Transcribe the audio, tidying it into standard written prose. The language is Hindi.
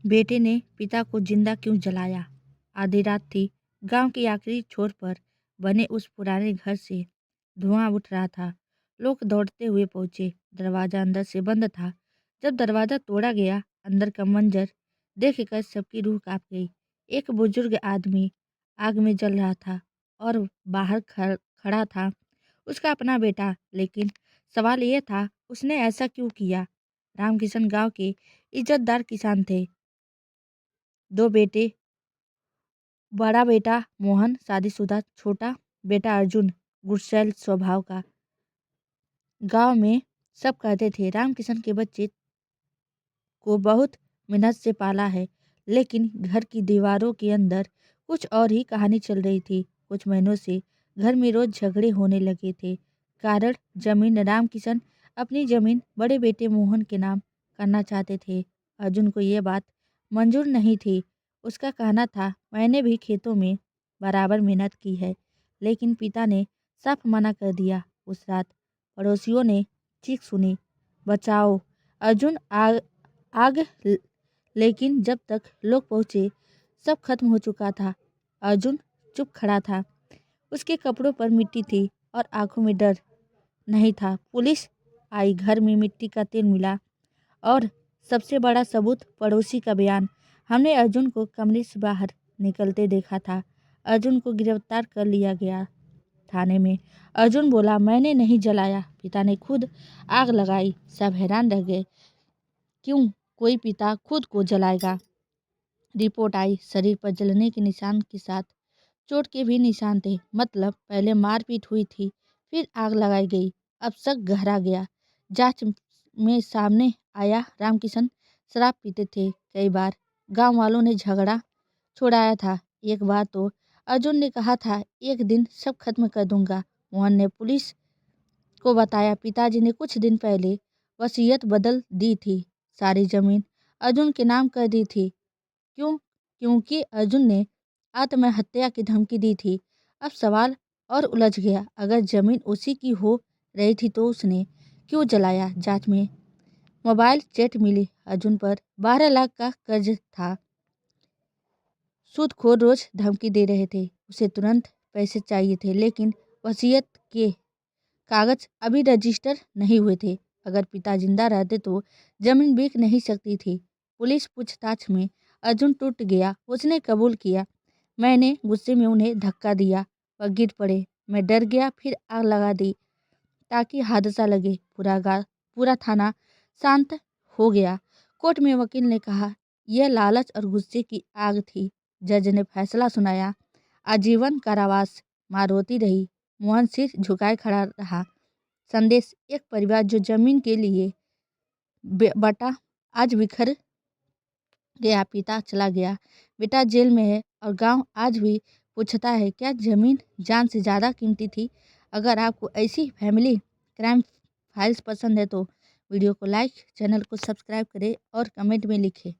बेटे ने पिता को जिंदा क्यों जलाया। आधी रात थी। गांव के आखिरी छोर पर बने उस पुराने घर से धुआं उठ रहा था। लोग दौड़ते हुए पहुंचे। दरवाजा अंदर से बंद था। जब दरवाजा तोड़ा गया, अंदर का मंजर देखकर सबकी रूह कांप गई। एक बुजुर्ग आदमी आग में जल रहा था और बाहर खड़ा था उसका अपना बेटा। लेकिन सवाल यह था, उसने ऐसा क्यों किया। रामकिशन गांव के इज्जतदार किसान थे। दो बेटे, बड़ा बेटा मोहन शादीशुदा, छोटा बेटा अर्जुन गुस्सैल स्वभाव का। गांव में सब कहते थे रामकिशन के बच्चे को बहुत मेहनत से पाला है। लेकिन घर की दीवारों के अंदर कुछ और ही कहानी चल रही थी। कुछ महीनों से घर में रोज झगड़े होने लगे थे। कारण जमीन। रामकिशन अपनी जमीन बड़े बेटे मोहन के नाम करना चाहते थे। अर्जुन को यह बात मंजूर नहीं थी। उसका कहना था, मैंने भी खेतों में बराबर मेहनत की है। लेकिन पिता ने साफ मना कर दिया। उस रात पड़ोसियों ने चीख सुनी, बचाओ अर्जुन, आग आग। लेकिन जब तक लोग पहुंचे सब खत्म हो चुका था। अर्जुन चुप खड़ा था। उसके कपड़ों पर मिट्टी थी और आंखों में डर नहीं था। पुलिस आई, घर में मिट्टी का तेल मिला और सबसे बड़ा सबूत पड़ोसी का बयान। हमने अर्जुन को कमरे से बाहर निकलते देखा था। अर्जुन को गिरफ्तार कर लिया गया थाने में। अर्जुन बोला, मैंने नहीं जलाया, पिता ने खुद आग लगाई। सब हैरान रह गए। क्यों कोई पिता खुद को जलाएगा। रिपोर्ट आई, शरीर पर जलने के निशान के साथ चोट के भी निशान थे। मतलब पहले मारपीट हुई थी, फिर आग लगाई गई। अब शक गहरा गया। जांच में सामने आया, रामकिशन शराब पीते थे। कई बार गांव वालों ने झगड़ा छुड़ाया था। एक बार तो अर्जुन ने कहा था, एक दिन सब खत्म कर दूंगा। मोहन ने पुलिस को बताया, पिताजी ने कुछ दिन पहले वसीयत बदल दी थी। सारी जमीन अर्जुन के नाम कर दी थी। क्यों? क्योंकि अर्जुन ने आत्महत्या की धमकी दी थी। अब सवाल और उलझ गया। अगर जमीन उसी की हो रही थी तो उसने क्यों जलाया। जांच में मोबाइल चैट मिली। अर्जुन पर 12 लाख का कर्ज था। सूदखोर रोज धमकी दे रहे थे। उसे तुरंत पैसे चाहिए थे। लेकिन वसीयत के कागज अभी रजिस्टर नहीं हुए थे। अगर पिता जिंदा रहते तो जमीन बिक नहीं सकती थी। पुलिस पूछताछ में अर्जुन टूट गया। उसने कबूल किया, मैंने गुस्से में उन्हें धक्का दिया, वह गिर पड़े। मैं डर गया, फिर आग लगा दी ताकि हादसा लगे। पूरा थाना शांत हो गया। कोर्ट में वकील ने कहा, यह लालच और गुस्से की आग थी। जज ने फैसला सुनाया, आजीवन कारावास। मां रोती रही, मोहन सिर झुकाए खड़ा रहा। संदेश, एक परिवार जो जमीन के लिए बटा आज बिखर गया। पिता चला गया, बेटा जेल में है और गांव आज भी पूछता है, क्या जमीन जान से ज़्यादा कीमती थी। अगर आपको ऐसी फैमिली क्राइम फाइल्स पसंद है तो वीडियो को लाइक, चैनल को सब्सक्राइब करें और कमेंट में लिखें।